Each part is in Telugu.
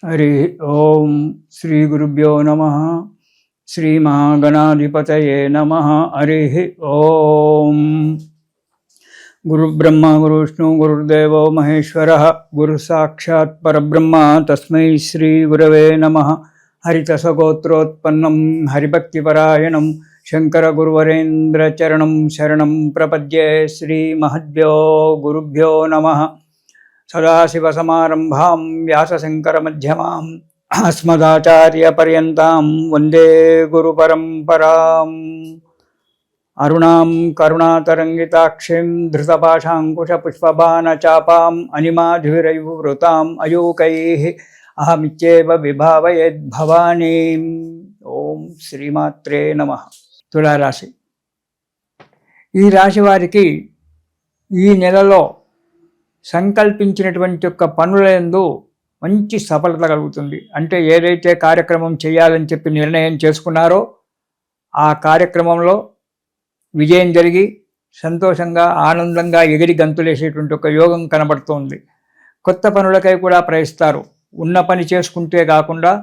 हरि ओम श्री गुरुभ्यो नमः। श्री महागणाधिपतये नमः। हरि ओम। गुरु ब्रह्मा गुरु विष्णु गुरुर्देवो महेश्वरः गुरु साक्षात् परब्रह्म तस्मै श्री गुरवे नमः। हरितसगोत्रोत्पन्नं हरिभक्तिपरायणं शंकर गुरुवरेन्द्र चरणं शरणं प्रपद्ये। श्री महद्भ्यो गुरुभ्यो नमः। सदाशिवसमारम्भां व्यासशङ्करमध्यमाम् अस्मदाचार्यपर्यन्तां वन्दे गुरुपरम्पराम्। अरुणां करुणातरङ्गिताक्षीं धृतपाशाङ्कुशपुष्पबाणचापाम् अनिमाधुरैर्वृताम् अयूकैः अहमित्येव विभावयेद्भवानीम्। ओम श्रीमात्रे नमः। तुलाराशि ఈ రాశి వారికి ఈ నెలలో సంకల్పించినటువంటి యొక్క పనులందు మంచి సఫలత కలుగుతుంది. అంటే ఏదైతే కార్యక్రమం చేయాలని చెప్పి నిర్ణయం చేసుకున్నారో ఆ కార్యక్రమంలో విజయం జరిగి సంతోషంగా ఆనందంగా ఎగిరి గంతులేసేటువంటి ఒక యోగం కనబడుతోంది. కొత్త పనులకై కూడా ప్రయత్నిస్తారు. ఉన్న పని చేసుకుంటే కాకుండా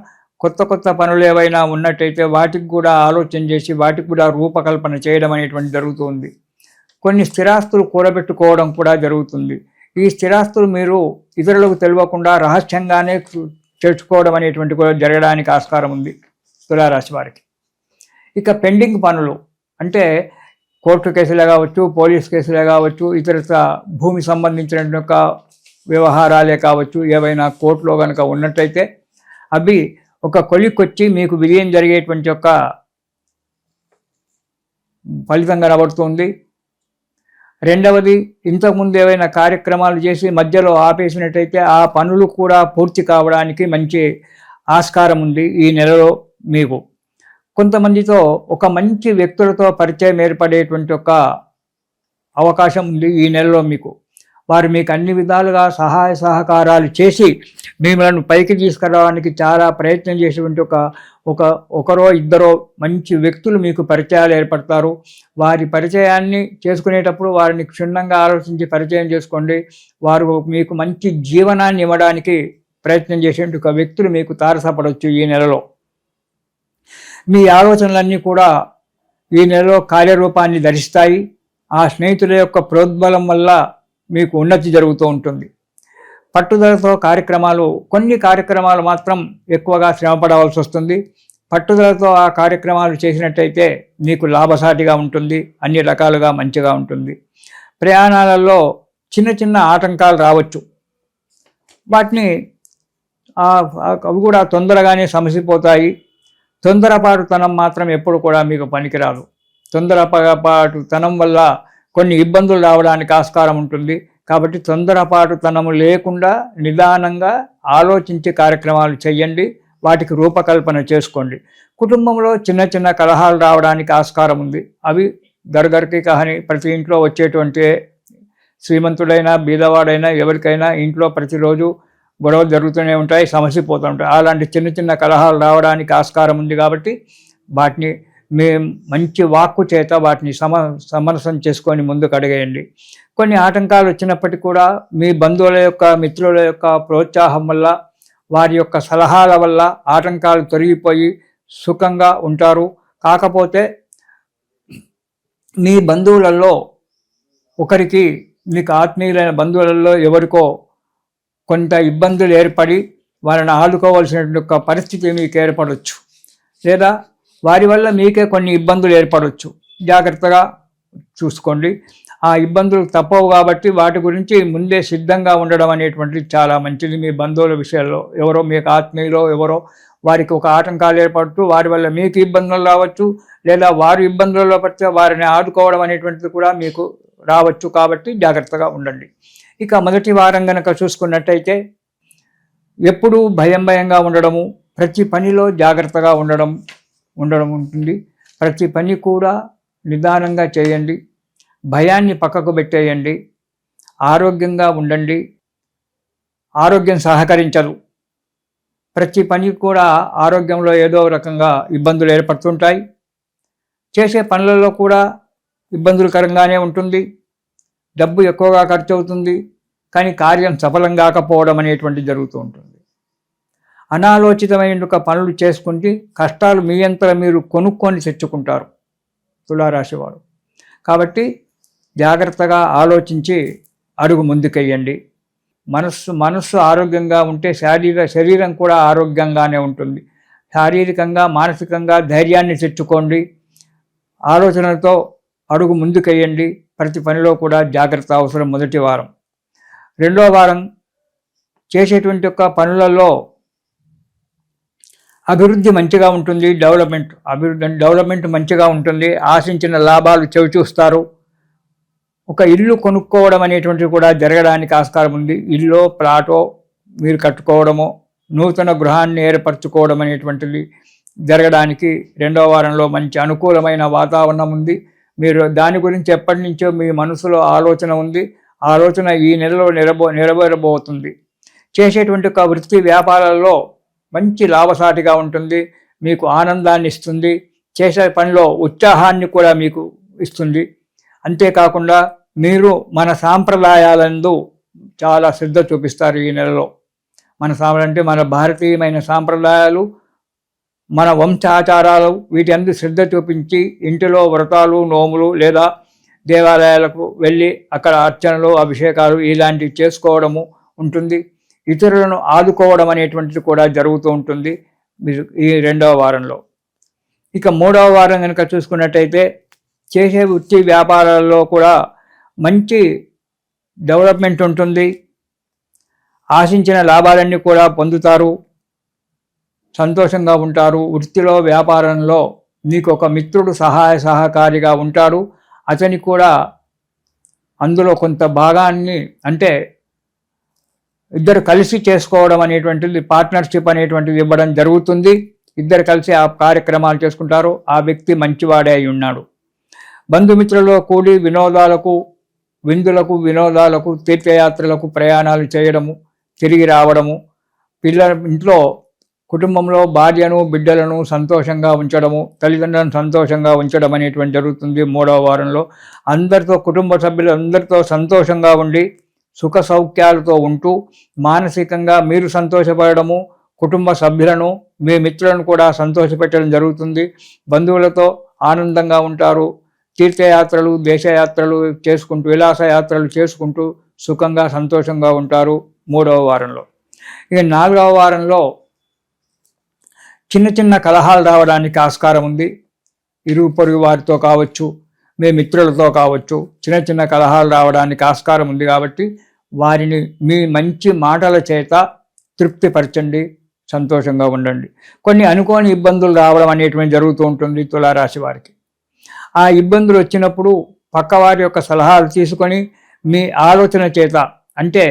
కొత్త కొత్త పనులు ఏవైనా ఉన్నట్టయితే వాటికి కూడా ఆలోచన చేసి వాటికి కూడా రూపకల్పన చేయడం అనేటువంటి జరుగుతుంది. కొన్ని స్థిరాస్తులు కూడబెట్టుకోవడం కూడా జరుగుతుంది. ఈ స్థిరాస్తులు మీరు ఇతరులకు తెలియకుండా రహస్యంగానే చేర్చుకోవడం అనేటువంటి కూడా జరగడానికి ఆస్కారం ఉంది తులారాశి వారికి. ఇక పెండింగ్ పనులు అంటే కోర్టు కేసులే కావచ్చు, పోలీస్ కేసులే కావచ్చు, ఇతర భూమి సంబంధించిన యొక్క వ్యవహారాలే కావచ్చు, ఏవైనా కోర్టులో కనుక ఉన్నట్టయితే అవి ఒక కొలిక్కొచ్చి మీకు విజయం జరిగేటువంటి యొక్క ఫలితం కనబడుతుంది. రెండవది, ఇంతకుముందు ఏవైనా కార్యక్రమాలు చేసి మధ్యలో ఆపేసినట్టయితే ఆ పనులు కూడా పూర్తి కావడానికి మంచి ఆస్కారం ఉంది ఈ నెలలో. మీకు కొంతమందితో ఒక మంచి వ్యక్తులతో పరిచయం ఏర్పడేటువంటి ఒక అవకాశం ఉంది ఈ నెలలో మీకు. వారు మీకు అన్ని విధాలుగా సహాయ సహకారాలు చేసి మిమ్మల్ని పైకి తీసుకురావడానికి చాలా ప్రయత్నం చేసేటువంటి ఒకరో ఇద్దరో మంచి వ్యక్తులు మీకు పరిచయాలు ఏర్పడతారు. వారి పరిచయాన్ని చేసుకునేటప్పుడు వారిని క్షుణ్ణంగా ఆలోచించి పరిచయం చేసుకోండి. వారు మీకు మంచి జీవనాన్ని ఇవ్వడానికి ప్రయత్నం చేసేటువంటి ఒక వ్యక్తులు మీకు తారసపడవచ్చు ఈ నెలలో. మీ ఆలోచనలన్నీ కూడా ఈ నెలలో కార్యరూపాన్ని ధరిస్తాయి. ఆ స్నేహితుల యొక్క ప్రోద్బలం వల్ల మీకు ఉన్నతి జరుగుతూ ఉంటుంది. పట్టుదలతో కొన్ని కార్యక్రమాలు మాత్రం ఎక్కువగా శ్రమపడవలసి వస్తుంది. పట్టుదలతో ఆ కార్యక్రమాలు చేసినట్టయితే మీకు లాభసాటిగా ఉంటుంది, అన్ని రకాలుగా మంచిగా ఉంటుంది. ప్రయాణాలలో చిన్న చిన్న ఆటంకాలు రావచ్చు. వాటిని అవి కూడా తొందరగానే సమసిపోతాయి. తొందరపాటుతనం మాత్రం ఎప్పుడు కూడా మీకు పనికిరాదు. తొందరపాటుతనం వల్ల కొన్ని ఇబ్బందులు రావడానికి ఆస్కారం ఉంటుంది. కాబట్టి తొందరపాటుతనము లేకుండా నిదానంగా ఆలోచించి కార్యక్రమాలు చేయండి. వాటికి రూపకల్పన చేసుకోండి. కుటుంబంలో చిన్న చిన్న కలహాలు రావడానికి ఆస్కారం ఉంది. అవి గరగరికి కహాని ప్రతి ఇంట్లో వచ్చేటువంటి శ్రీమంతుడైనా బీదవాడైనా ఎవరికైనా ఇంట్లో ప్రతిరోజు గొడవలు జరుగుతూనే ఉంటాయి, సమసిపోతూ ఉంటాయి. అలాంటి చిన్న చిన్న కలహాలు రావడానికి ఆస్కారం ఉంది. కాబట్టి వాటిని మీ మంచి వాక్కు చేత వాటిని సమరసం చేసుకొని ముందుకు అడిగేయండి. కొన్ని ఆటంకాలు వచ్చినప్పటికీ కూడా మీ బంధువుల యొక్క మిత్రుల యొక్క ప్రోత్సాహం వల్ల వారి యొక్క సలహాల వల్ల ఆటంకాలు తొలగిపోయి సుఖంగా ఉంటారు. కాకపోతే మీ బంధువులలో ఒకరికి, మీకు ఆత్మీయులైన బంధువులలో ఎవరికో కొంత ఇబ్బందులు ఏర్పడి వారిని ఆదుకోవాల్సినటువంటి పరిస్థితి మీకు ఏర్పడవచ్చు. లేదా వారి వల్ల మీకే కొన్ని ఇబ్బందులు ఏర్పడవచ్చు. జాగ్రత్తగా చూసుకోండి. ఆ ఇబ్బందులు తప్పవు కాబట్టి వాటి గురించి ముందే సిద్ధంగా ఉండడం అనేటువంటిది చాలా మంచిది. మీ బంధువుల విషయాల్లో ఎవరో మీకు ఆత్మీయులో ఎవరో వారికి ఒక ఆటంకాలు ఏర్పడుతూ వారి వల్ల మీకు ఇబ్బందులు రావచ్చు. లేదా వారు ఇబ్బందుల్లో పడితే వారిని ఆదుకోవడం అనేటువంటిది కూడా మీకు రావచ్చు. కాబట్టి జాగ్రత్తగా ఉండండి. ఇక మొదటి వారం కనుక చూసుకున్నట్టయితే ఎప్పుడూ భయంగా ఉండడము, ప్రతి పనిలో జాగ్రత్తగా ఉండడం ఉంటుంది. ప్రతి పని కూడా నిదానంగా చేయండి. భయాన్ని పక్కకు పెట్టేయండి. ఆరోగ్యంగా ఉండండి. ఆరోగ్యం సహకరించదు. ప్రతి పని కూడా ఆరోగ్యంలో ఏదో రకంగా ఇబ్బందులు ఏర్పడుతుంటాయి. చేసే పనులలో కూడా ఇబ్బందులకరంగానే ఉంటుంది. డబ్బు ఎక్కువగా ఖర్చు అవుతుంది. కానీ కార్యం సఫలం కాకపోవడం అనేటువంటి జరుగుతూ ఉంటుంది. అనాలోచితమైన పనులు చేసుకుంటే కష్టాలు మీ అంతలో మీరు కొనుక్కొని తెచ్చుకుంటారు తులారాశి వారు. కాబట్టి జాగ్రత్తగా ఆలోచించి అడుగు ముందుకెయ్యండి. మనస్సు ఆరోగ్యంగా ఉంటే శరీరం కూడా ఆరోగ్యంగానే ఉంటుంది. శారీరకంగా మానసికంగా ధైర్యాన్ని తెచ్చుకోండి. ఆలోచనలతో అడుగు ముందుకెయ్యండి. ప్రతి పనిలో కూడా జాగ్రత్త అవసరం. మొదటి వారం. రెండో వారం చేసేటువంటి పనులలో అభివృద్ధి మంచిగా ఉంటుంది. డెవలప్మెంట్ మంచిగా ఉంటుంది. ఆశించిన లాభాలు చవిచూస్తారు. ఒక ఇల్లు కొనుక్కోవడం అనేటువంటిది కూడా జరగడానికి ఆస్కారం ఉంది. ఇల్లు ప్లాటో మీరు కట్టుకోవడమో నూతన గృహాన్ని ఏర్పరచుకోవడం అనేటువంటిది జరగడానికి రెండవ వారంలో మంచి అనుకూలమైన వాతావరణం ఉంది. మీరు దాని గురించి ఎప్పటి నుంచో మీ మనసులో ఆలోచన ఉంది. ఆలోచన ఈ నెలలో నెరవేరబోతుంది. చేసేటువంటి వృత్తి వ్యాపారాల్లో మంచి లాభసాటిగా ఉంటుంది. మీకు ఆనందాన్ని ఇస్తుంది. చేసే పనిలో ఉత్సాహాన్ని కూడా మీకు ఇస్తుంది. అంతేకాకుండా మీరు మన సాంప్రదాయాలందు చాలా శ్రద్ధ చూపిస్తారు ఈ నెలలో. మన భారతీయమైన సాంప్రదాయాలు, మన వంశాచారాలు వీటి అందు శ్రద్ధ చూపించి ఇంటిలో వ్రతాలు, నోములు లేదా దేవాలయాలకు వెళ్ళి అక్కడ అర్చనలు, అభిషేకాలు ఇలాంటివి చేసుకోవడము ఉంటుంది. ఇతరులను ఆదుకోవడం అనేటువంటిది కూడా జరుగుతూ ఉంటుంది ఈ రెండవ వారంలో. ఇక మూడవ వారం కనుక చూసుకున్నట్టయితే చేసే వృత్తి వ్యాపారాల్లో కూడా మంచి డెవలప్మెంట్ ఉంటుంది. ఆశించిన లాభాలన్నీ కూడా పొందుతారు. సంతోషంగా ఉంటారు. వృత్తిలో వ్యాపారంలో మీకు ఒక మిత్రుడు సహాయ సహకారిగా ఉంటాడు. అతని కూడా అందులో కొంత భాగాన్ని అంటే ఇద్దరు కలిసి చేసుకోవడం అనేటువంటిది పార్ట్నర్షిప్ అనేటువంటిది ఇవ్వడం జరుగుతుంది. ఇద్దరు కలిసి ఆ కార్యక్రమాలు చేసుకుంటారు. ఆ వ్యక్తి మంచివాడే అయి ఉన్నాడు. బంధుమిత్రులతో కూడి వినోదాలకు తీర్థయాత్రలకు ప్రయాణాలు చేయడము, తిరిగి రావడము, ఇంట్లో కుటుంబంలో భార్యను బిడ్డలను సంతోషంగా ఉంచడము, తల్లిదండ్రులను సంతోషంగా ఉంచడం అనేటువంటి జరుగుతుంది మూడవ వారంలో. కుటుంబ సభ్యులందరితో సంతోషంగా ఉండి సుఖ సౌఖ్యాలతో ఉంటూ మానసికంగా మీరు సంతోషపడము, కుటుంబ సభ్యులను మీ మిత్రులను కూడా సంతోషపెట్టడం జరుగుతుంది. బంధువులతో ఆనందంగా ఉంటారు. తీర్థయాత్రలు, దేశయాత్రలు చేసుకుంటూ, విలాసయాత్రలు చేసుకుంటూ సుఖంగా సంతోషంగా ఉంటారు మూడవ వారంలో. ఇక నాలుగవ వారంలో చిన్న కలహాలు రావడానికి ఆస్కారం ఉంది. ఇరుగు పొరుగు వారితో కావచ్చు, మీ మిత్రులతో కావచ్చు, చిన్న కలహాలు రావడానికి ఆస్కారం ఉంది. కాబట్టి వారిని మీ మంచి మాటల చేత తృప్తిపరచండి, సంతోషంగా ఉండండి. కొన్ని అనుకోని ఇబ్బందులు రావడం అనేటువంటి జరుగుతూ ఉంటుంది తులారాశి వారికి. ఆ ఇబ్బందులు వచ్చినప్పుడు పక్కవారి యొక్క సలహాలు తీసుకొని మీ ఆలోచన చేత అంటే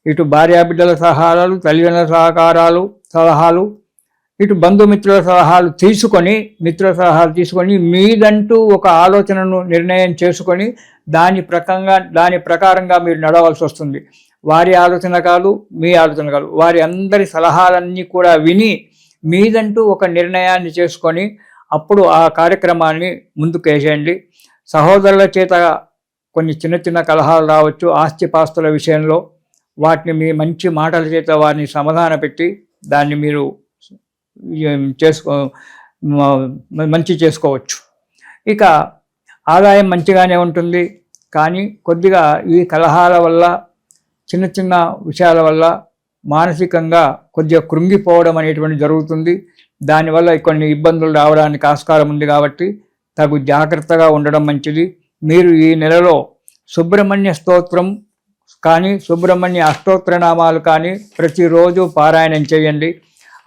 ఇటు భార్యాబిడ్డల సలహాలు, తల్లిదండ్రుల సలహాలు, ఇటు బంధుమిత్రుల సలహాలు తీసుకొని మీదంటూ ఒక ఆలోచనను నిర్ణయం చేసుకొని దాని ప్రకారంగా మీరు నడవలసి వస్తుంది. వారి ఆలోచన కాదు, మీ ఆలోచన కాదు, వారి అందరి సలహాలన్నీ కూడా విని మీదంటూ ఒక నిర్ణయాన్ని చేసుకొని అప్పుడు ఆ కార్యక్రమాన్ని ముందుకు వేసేయండి. సహోదరుల చేత కొన్ని చిన్న కలహాలు రావచ్చు ఆస్తిపాస్తుల విషయంలో. వాటిని మీ మంచి మాటల చేత వారిని సమాధాన పెట్టి దాన్ని మీరు మంచి చేసుకోవచ్చు. ఇక ఆదాయం మంచిగానే ఉంటుంది. కానీ కొద్దిగా ఈ కలహాల వల్ల, చిన్న విషయాల వల్ల మానసికంగా కొద్దిగా కృంగిపోవడం అనేటువంటి జరుగుతుంది. దానివల్ల కొన్ని ఇబ్బందులు రావడానికి ఆస్కారం ఉంది. కాబట్టి తగు జాగ్రత్తగా ఉండడం మంచిది. మీరు ఈ నెలలో సుబ్రహ్మణ్య స్తోత్రం కానీ, సుబ్రహ్మణ్య అష్టోత్తరనామాలు కానీ ప్రతిరోజు పారాయణం చేయండి.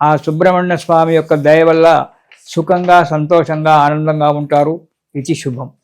ఆ సుబ్రహ్మణ్య స్వామి యొక్క దయ వల్ల సుఖంగా, సంతోషంగా, ఆనందంగా ఉంటారు. ఇది శుభం.